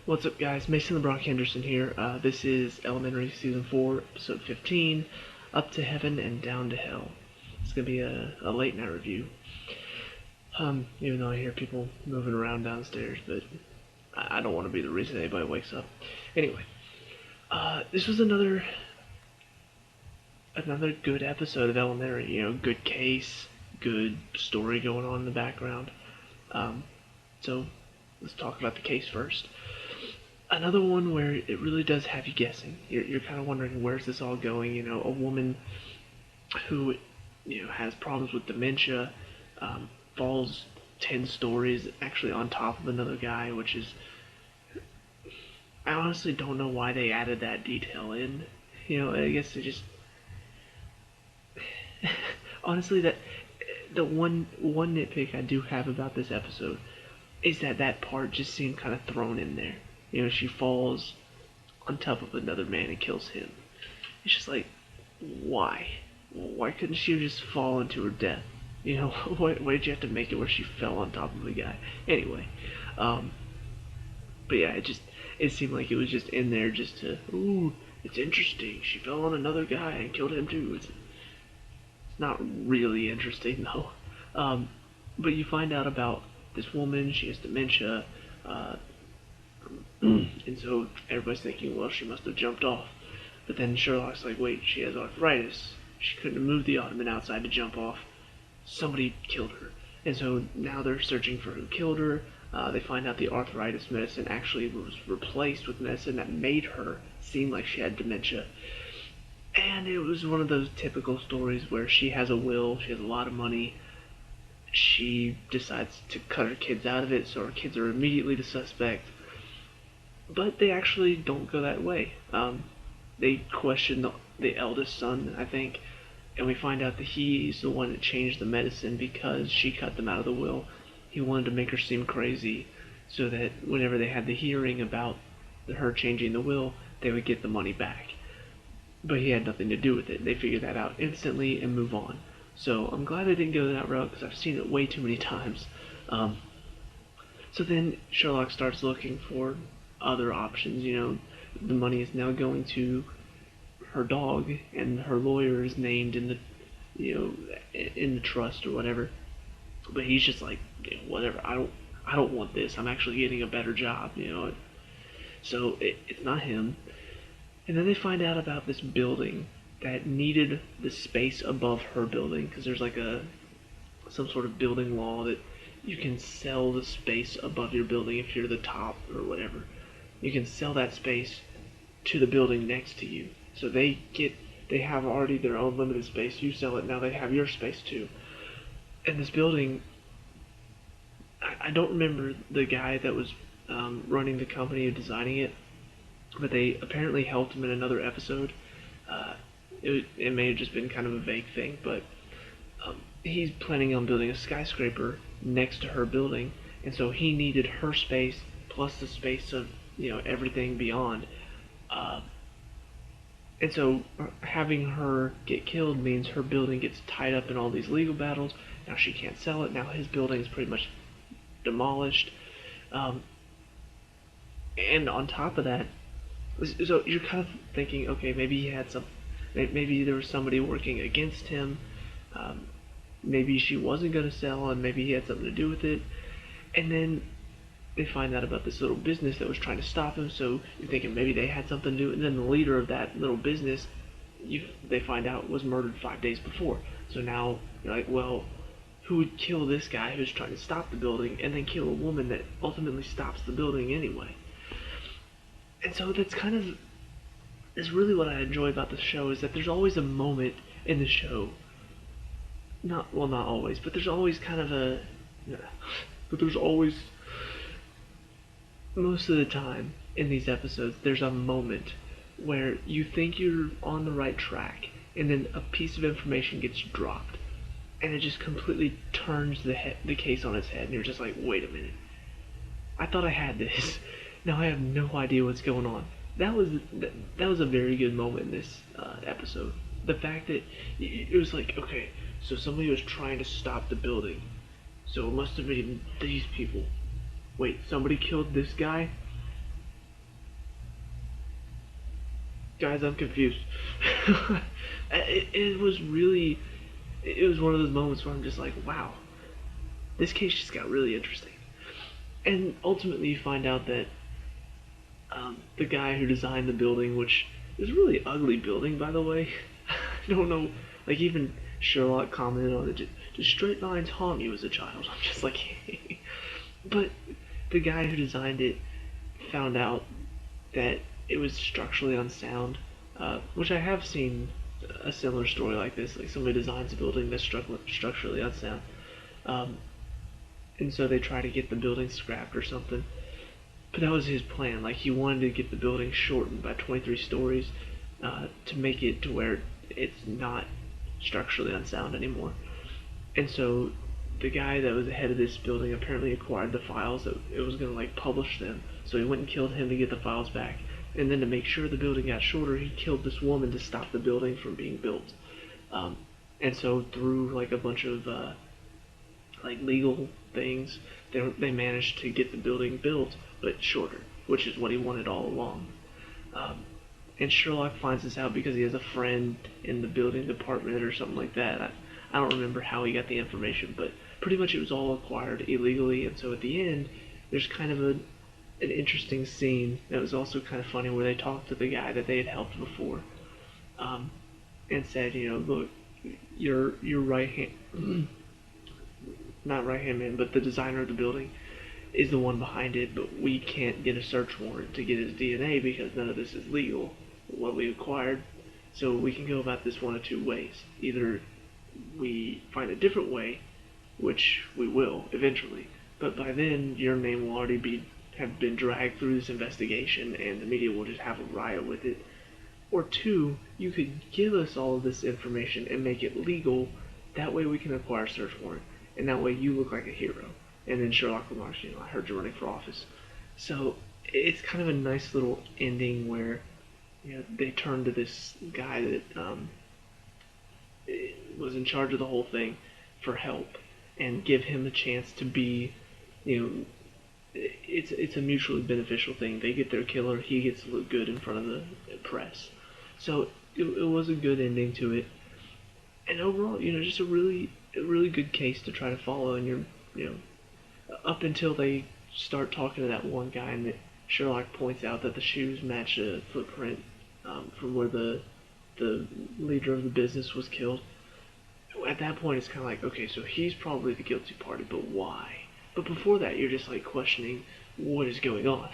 What's up, guys? Mason the Bronx Henderson here. This is Elementary Season 4, Episode 15, Up to Heaven and Down to Hell. It's going to be a late night review. Even though I hear people moving around downstairs, but I don't want to be the reason anybody wakes up. Anyway, this was another good episode of Elementary. You know, good case, good story going on in the background. So let's talk about the case first. Another one where it really does have you guessing. You're kind of wondering, where's this all going? You know, a woman who, has problems with dementia, falls 10 stories actually on top of another guy, which is, I honestly don't know why they added that detail in. I guess they just, honestly, that the one nitpick I do have about this episode is that part just seemed kind of thrown in there. She falls on top of another man and kills him. It's just like, why? Why couldn't she just fall into her death? Why did you have to make it where she fell on top of the guy? Anyway, but yeah, it seemed like it was just in there just to, ooh, it's interesting. She fell on another guy and killed him too. It's not really interesting though. But you find out about this woman. She has dementia. And so everybody's thinking, well, she must have jumped off. But then Sherlock's like, wait, she has arthritis. She couldn't have moved the ottoman outside to jump off. Somebody killed her. And so now they're searching for who killed her. They find out the arthritis medicine actually was replaced with medicine that made her seem like she had dementia. And it was one of those typical stories where she has a will, she has a lot of money. She decides to cut her kids out of it, so her kids are immediately the suspect. But they actually don't go that way. They question the eldest son, I think, and we find out that he's the one that changed the medicine because she cut them out of the will. He wanted to make her seem crazy so that whenever they had the hearing about her changing the will, they would get the money back. But he had nothing to do with it. They figured that out instantly and move on. So I'm glad they didn't go that route because I've seen it way too many times. So then Sherlock starts looking for other options. The money is now going to her dog, and her lawyer is named in the trust or whatever. But he's just like, whatever. I don't want this. I'm actually getting a better job. So it's not him. And then they find out about this building that needed the space above her building because there's like some sort of building law that you can sell the space above your building if you're the top or whatever. You can sell that space to the building next to you. So they have already their own limited space. You sell it, now they have your space too. And this building, I don't remember the guy that was running the company and designing it, but they apparently helped him in another episode. It may have just been kind of a vague thing, but he's planning on building a skyscraper next to her building, and so he needed her space plus the space of everything beyond. And so having her get killed means her building gets tied up in all these legal battles. Now she can't sell it. Now his building is pretty much demolished. And on top of that, so you're kind of thinking, okay, maybe he had maybe there was somebody working against him. Maybe she wasn't going to sell, and maybe he had something to do with it. And then they find out about this little business that was trying to stop him, so you're thinking maybe they had something to do. And then the leader of that little business, they find out, was murdered 5 days before. So now you're like, well, who would kill this guy who's trying to stop the building and then kill a woman that ultimately stops the building anyway? And so that's really what I enjoy about the show, is that there's always a moment in the show. Not always, but there's always most of the time in these episodes, there's a moment where you think you're on the right track, and then a piece of information gets dropped, and it just completely turns the case on its head, and you're just like, wait a minute. I thought I had this. Now I have no idea what's going on. That was a very good moment in this episode. The fact that it was like, okay, so somebody was trying to stop the building, so it must have been these people. Wait, somebody killed this guy? Guys, I'm confused. It was really, it was one of those moments where I'm just like, wow, this case just got really interesting. And ultimately, you find out that the guy who designed the building, which is a really ugly building, by the way. I don't know, like even Sherlock commented on it. Did straight lines haunt you as a child? I'm just like, but the guy who designed it found out that it was structurally unsound, which I have seen a similar story like this. Like somebody designs a building that's structurally unsound, um, and so they try to get the building scrapped or something. But that was his plan. Like he wanted to get the building shortened by 23 stories to make it to where it's not structurally unsound anymore. And so the guy that was the head of this building apparently acquired the files that it was going to like publish them. So he went and killed him to get the files back. And then to make sure the building got shorter, he killed this woman to stop the building from being built. Um, and so through like a bunch of like legal things, they managed to get the building built, but shorter, which is what he wanted all along. Um, and Sherlock finds this out because he has a friend in the building department or something like that. I don't remember how he got the information, but pretty much it was all acquired illegally. And so at the end, there's kind of an interesting scene that was also kind of funny where they talked to the guy that they had helped before, and said, you know, look, your right hand, not right hand man, but the designer of the building is the one behind it, but we can't get a search warrant to get his DNA because none of this is legal, what we acquired. So we can go about this one of two ways. Either we find a different way, which we will eventually, but by then your name will already have been dragged through this investigation and the media will just have a riot with it. Or two, you could give us all of this information and make it legal, that way we can acquire a search warrant, and that way you look like a hero. And then Sherlock remarks, you know, I heard you're running for office. So it's kind of a nice little ending where, you know, they turn to this guy that was in charge of the whole thing for help and give him a chance to be, you know, it's a mutually beneficial thing. They get their killer, he gets to look good in front of the press. So it was a good ending to it. And overall, you know, just a really good case to try to follow. And you know, up until they start talking to that one guy, and Sherlock points out that the shoes match a footprint from where the leader of the business was killed. At that point, it's kind of like, okay, so he's probably the guilty party, but why? But before that, you're just like questioning what is going on.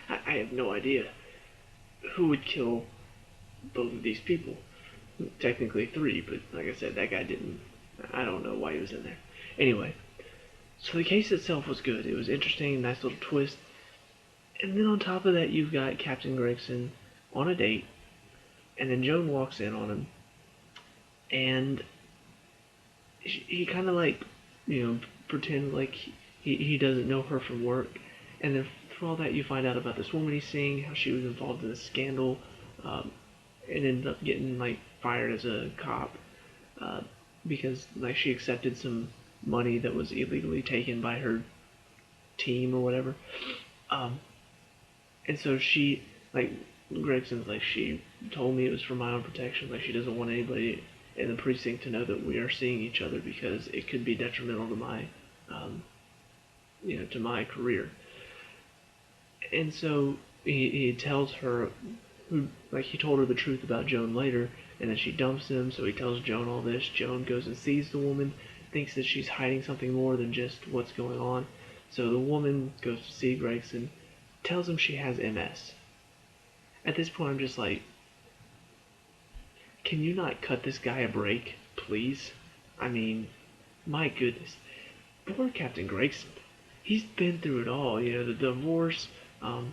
I have no idea who would kill both of these people. Technically three, but like I said, that guy didn't. I don't know why he was in there. Anyway, so the case itself was good. It was interesting, nice little twist. And then on top of that, you've got Captain Gregson on a date, and then Joan walks in on him, and he kind of like, you know, pretend like he doesn't know her from work. And then through all that, you find out about this woman he's seeing, how she was involved in a scandal, and ended up getting like fired as a cop because like she accepted some money that was illegally taken by her team or whatever. And so she, like, Gregson's like, she told me it was for my own protection. Like, she doesn't want anybody in the precinct to know that we are seeing each other because it could be detrimental to my, you know, to my career. And so he tells her, like, he told her the truth about Joan later, and then she dumps him, so he tells Joan all this. Joan goes and sees the woman, thinks that she's hiding something more than just what's going on. So the woman goes to see Gregson, tells him she has MS. At this point, I'm just like, can you not cut this guy a break, please? I mean, my goodness. Poor Captain Gregson. He's been through it all, you know, the divorce. I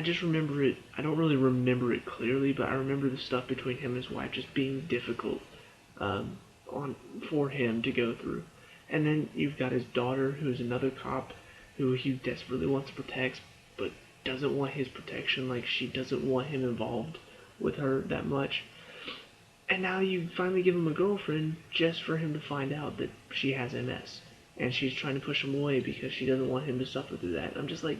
just remember it. I don't really remember it clearly, but I remember the stuff between him and his wife just being difficult for him to go through. And then you've got his daughter, who's another cop, who he desperately wants to protect, but doesn't want his protection. Like, she doesn't want him involved with her that much. And now you finally give him a girlfriend just for him to find out that she has MS. And she's trying to push him away because she doesn't want him to suffer through that. I'm just like,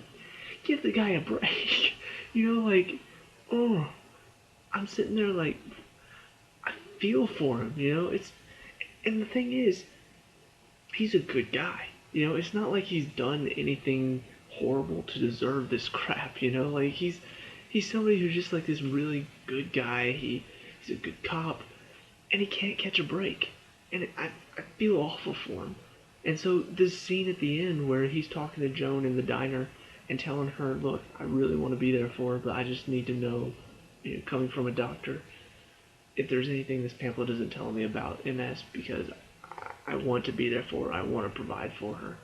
give the guy a break. You know, like, oh, I'm sitting there like, I feel for him, you know? And the thing is, he's a good guy. You know, it's not like he's done anything horrible to deserve this crap, you know? Like, he's somebody who's just like this really good guy. He's a good cop, and he can't catch a break. And I feel awful for him. And so this scene at the end where he's talking to Joan in the diner and telling her, look, I really want to be there for her, but I just need to know, you know, coming from a doctor, if there's anything this pamphlet isn't telling me about MS, because I want to be there for her. I want to provide for her,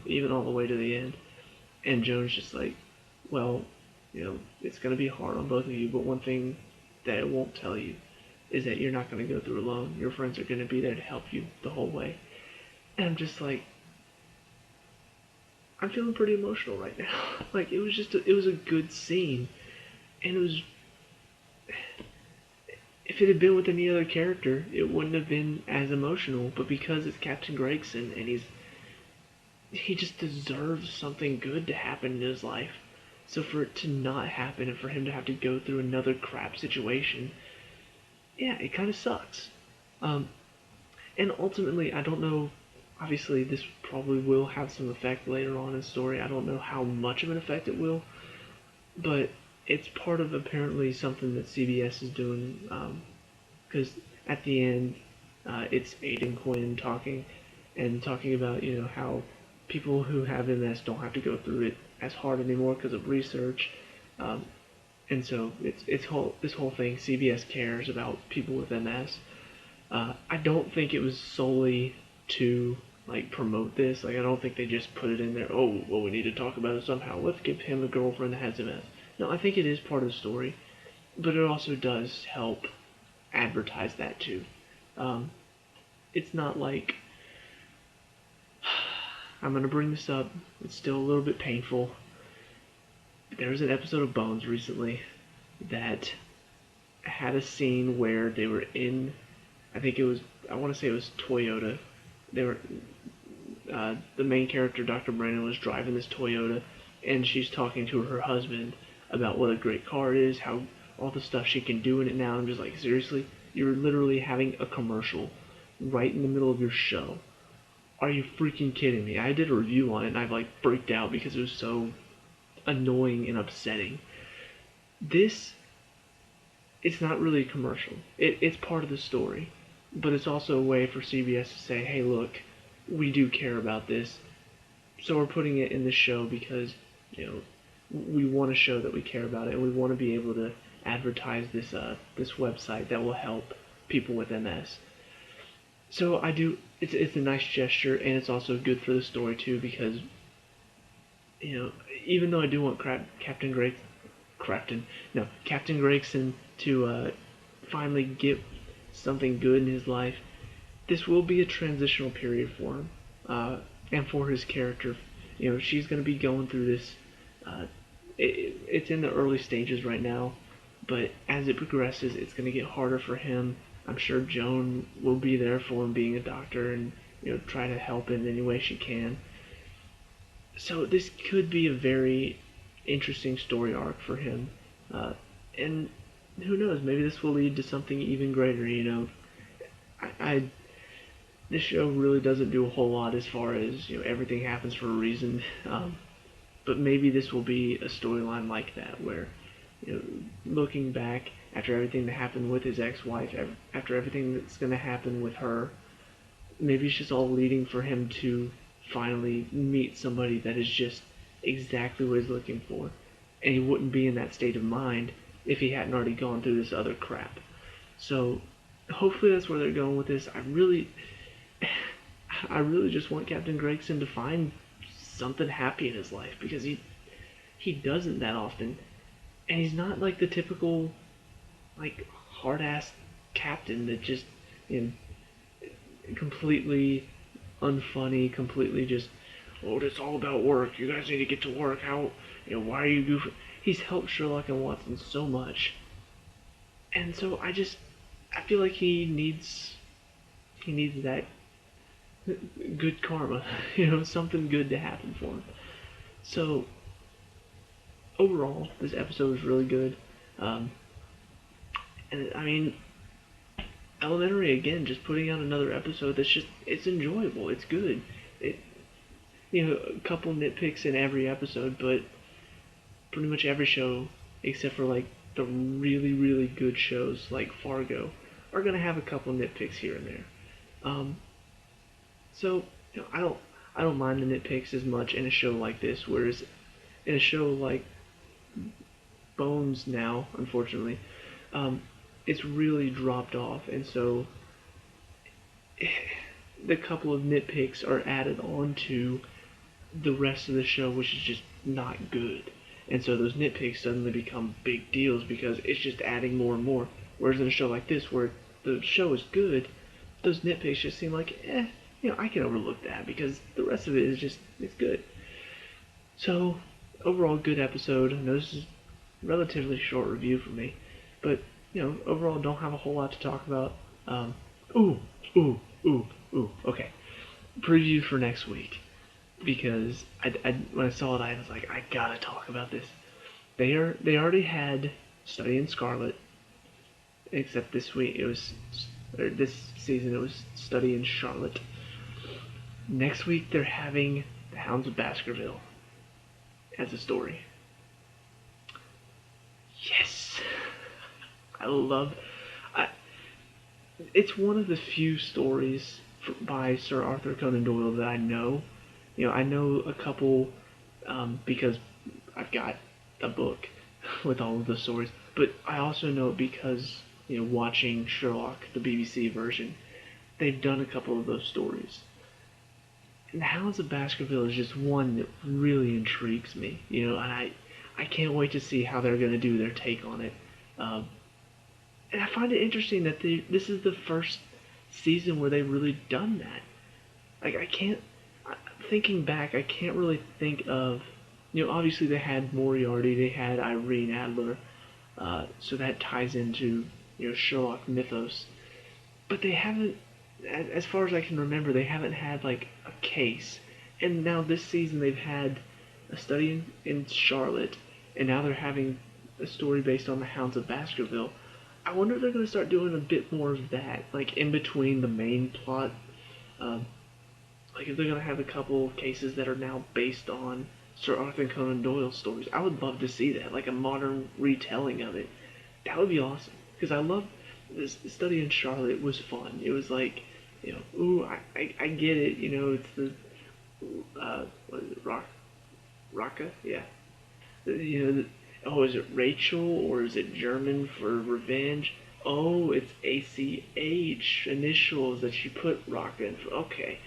even all the way to the end. And Joan's just like, well, you know, it's going to be hard on both of you, but one thing that it won't tell you is that you're not going to go through alone. Your friends are going to be there to help you the whole way. And I'm just like, I'm feeling pretty emotional right now. Like, it was a good scene. And it was, if it had been with any other character, it wouldn't have been as emotional. But because it's Captain Gregson and he just deserves something good to happen in his life. So for it to not happen and for him to have to go through another crap situation, yeah, it kind of sucks. Um, and ultimately, I don't know. Obviously, this probably will have some effect later on in the story. I don't know how much of an effect it will, but it's part of apparently something that CBS is doing. Because at the end, it's Aiden Quinn talking and talking about how people who have MS don't have to go through it as hard anymore because of research. Um, and so this whole thing. CBS cares about people with MS. I don't think it was solely to like promote this. Like I don't think they just put it in there. Oh, well, we need to talk about it somehow. Let's give him a girlfriend that has MS. No, I think it is part of the story, but it also does help advertise that too. Um, it's not like I'm gonna bring this up. It's still a little bit painful. There was an episode of Bones recently that had a scene where they were in. I think it was. I want to say it was Toyota. They were. The main character, Dr. Brandon, was driving this Toyota, and she's talking to her husband about what a great car it is, how all the stuff she can do in it now. I'm just like, seriously, you're literally having a commercial right in the middle of your show. Are you freaking kidding me? I did a review on it, and I've like freaked out because it was so annoying and upsetting. This, it's not really a commercial. It's part of the story, but it's also a way for CBS to say, hey, look, we do care about this, so we're putting it in the show because we want to show that we care about it, and we want to be able to advertise this website that will help people with MS. So I do. It's a nice gesture, and it's also good for the story too because even though I do want Captain Gregson to finally get something good in his life, this will be a transitional period for him and for his character. She's going to be going through this. It's in the early stages right now, but as it progresses, it's going to get harder for him. I'm sure Joan will be there for him being a doctor and try to help in any way she can. So this could be a very interesting story arc for him, and who knows? Maybe this will lead to something even greater. I this show really doesn't do a whole lot as far as everything happens for a reason, but maybe this will be a storyline like that where looking back after everything that happened with his ex-wife, after everything that's going to happen with her, maybe it's just all leading for him to finally meet somebody that is just exactly what he's looking for. And he wouldn't be in that state of mind if he hadn't already gone through this other crap. So hopefully that's where they're going with this. I really just want Captain Gregson to find something happy in his life because he doesn't that often. And he's not like the typical like hard-ass captain that just completely unfunny, completely just, oh, it's all about work. You guys need to get to work. How, why are you goofing? He's helped Sherlock and Watson so much, and so I feel like he needs that good karma, something good to happen for him. So overall, this episode was really good. Um, and I mean, Elementary again, just putting out another episode that's just it's enjoyable. It's good. It a couple nitpicks in every episode, but pretty much every show except for like the really really good shows like Fargo are gonna have a couple nitpicks here and there. Um, so I don't mind the nitpicks as much in a show like this, whereas in a show like Bones now, unfortunately, um, it's really dropped off, and so the couple of nitpicks are added on to the rest of the show, which is just not good. And so those nitpicks suddenly become big deals because it's just adding more and more. Whereas in a show like this, where the show is good, those nitpicks just seem like, I can overlook that because the rest of it is just, it's good. So, overall, good episode. I know this is a relatively short review for me, but, overall, don't have a whole lot to talk about. Um, ooh, ooh, ooh, okay. Preview for next week. Because when I saw it, I was like, I gotta talk about this. They already had Study in Scarlet, except this season it was Study in Charlotte. Next week they're having the Hounds of Baskerville as a story. Yes, I love. It's one of the few stories by Sir Arthur Conan Doyle that I know. I know a couple because I've got a book with all of the stories, but I also know it because watching Sherlock, the BBC version, they've done a couple of those stories. And the Hounds of Baskerville is just one that really intrigues me, and I can't wait to see how they're going to do their take on it. And I find it interesting that this is the first season where they've really done that. Like, thinking back, I can't really think of, obviously they had Moriarty, they had Irene Adler, so that ties into, Sherlock mythos. But they haven't, as far as I can remember, they haven't had, like, a case. And now this season they've had a study in Charlotte, and now they're having a story based on the Hounds of Baskerville. I wonder if they're going to start doing a bit more of that, like, in between the main plot. Like, if they're going to have a couple of cases that are now based on Sir Arthur Conan Doyle stories, I would love to see that, like a modern retelling of it. That would be awesome. Because I love this study in Charlotte was fun. It was like, I get it, it's the, what is it, Raka? Yeah. Is it Rachel or is it German for revenge? Oh, it's ACH initials that she put Raka in for. Okay.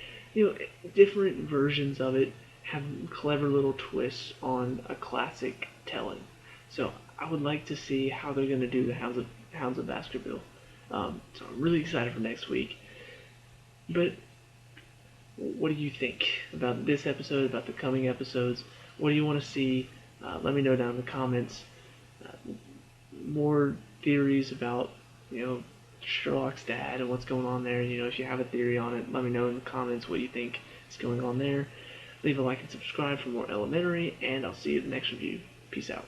Different versions of it have clever little twists on a classic telling. So I would like to see how they're going to do the Hounds of Baskerville. So I'm really excited for next week. But what do you think about this episode, about the coming episodes? What do you want to see? Let me know down in the comments. More theories about, Sherlock's dad and what's going on there. If you have a theory on it, let me know in the comments what you think is going on there. Leave a like and subscribe for more Elementary, and I'll see you in the next review. Peace out.